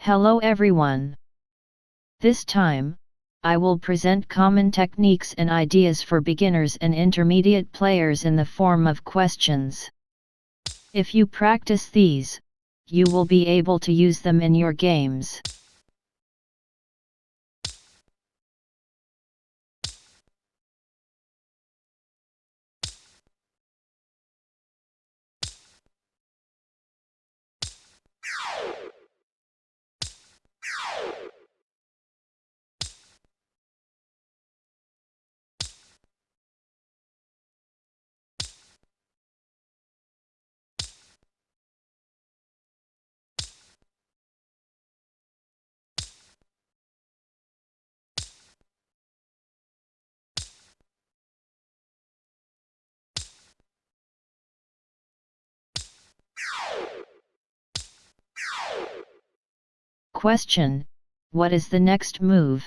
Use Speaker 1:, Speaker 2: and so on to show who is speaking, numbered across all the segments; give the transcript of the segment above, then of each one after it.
Speaker 1: Hello everyone. This time, I will present common techniques and ideas for beginners and intermediate players in the form of questions. If you practice these, you will be able to use them in your games. Question: what is the next move?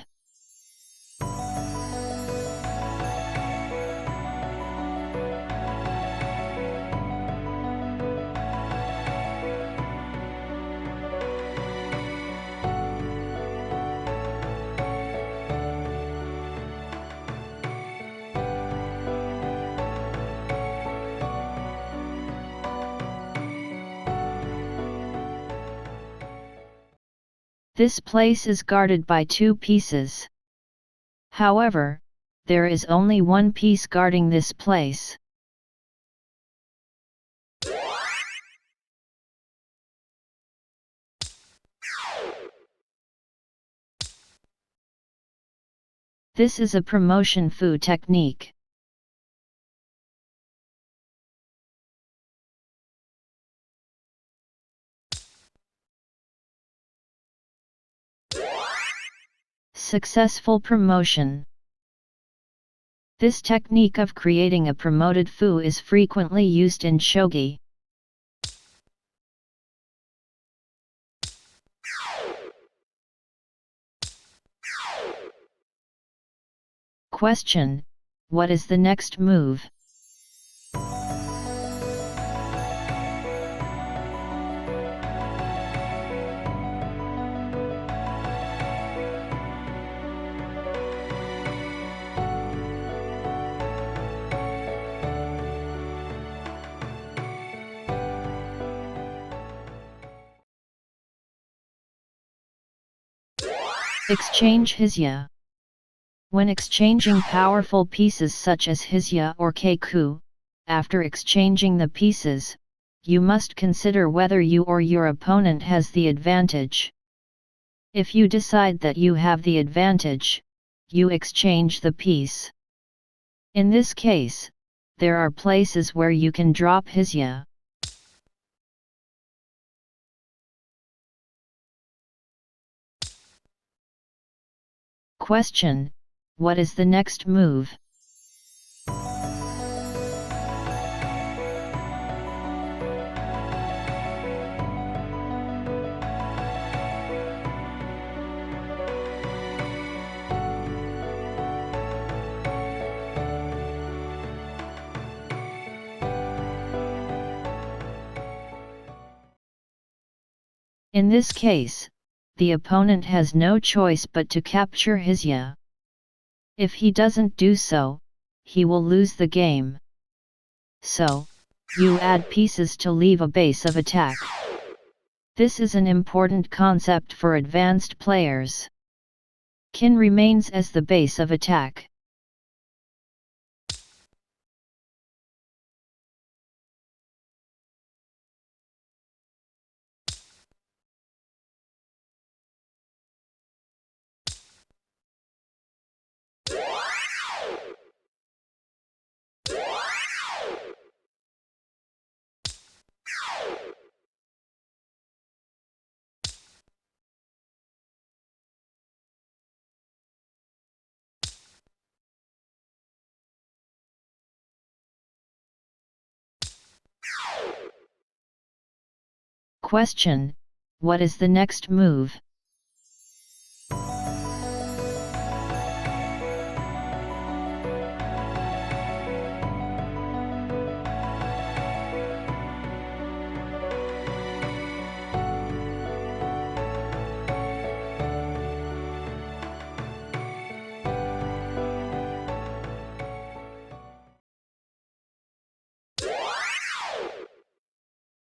Speaker 1: This place is guarded by two pieces. However, there is only one piece guarding this place. This is a promotion fu technique. Successful promotion. This technique of creating a promoted fu is frequently used in Shogi. Question: what is the next move? Exchange Hizya. When exchanging powerful pieces such as Hizya or Keiku, after exchanging the pieces, you must consider whether you or your opponent has the advantage. If you decide that you have the advantage, you exchange the piece. In this case, there are places where you can drop Hizya. Question: what is the next move? In this case, the opponent has no choice but to capture Hizya. If he doesn't do so, he will lose the game. So, you add pieces to leave a base of attack. This is an important concept for advanced players. Kin remains as the base of attack. Question: what is the next move?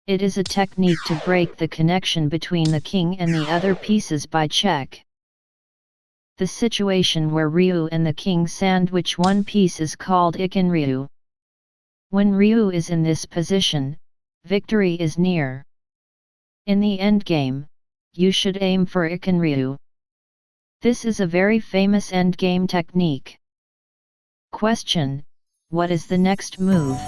Speaker 1: It is a technique to break the connection between the king and the other pieces by check. The situation where Ryu and the king sandwich one piece is called Iken Ryu. When Ryu is in this position, victory is near. In the endgame, you should aim for Iken Ryu. This is a very famous endgame technique. Question: what is the next move?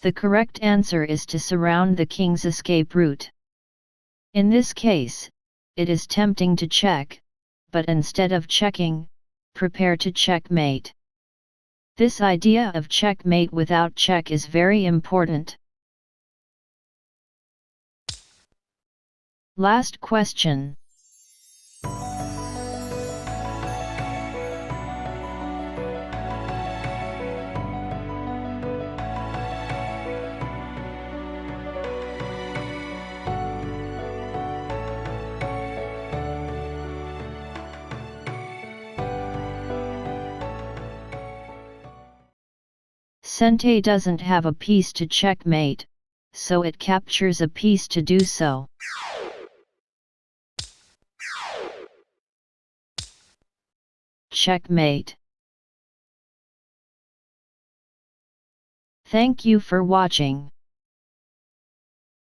Speaker 1: The correct answer is to surround the king's escape route. In this case, it is tempting to check, but instead of checking, prepare to checkmate. This idea of checkmate without check is very important. Last question. Sente doesn't have a piece to checkmate, so it captures a piece to do so. Checkmate. Thank you for watching.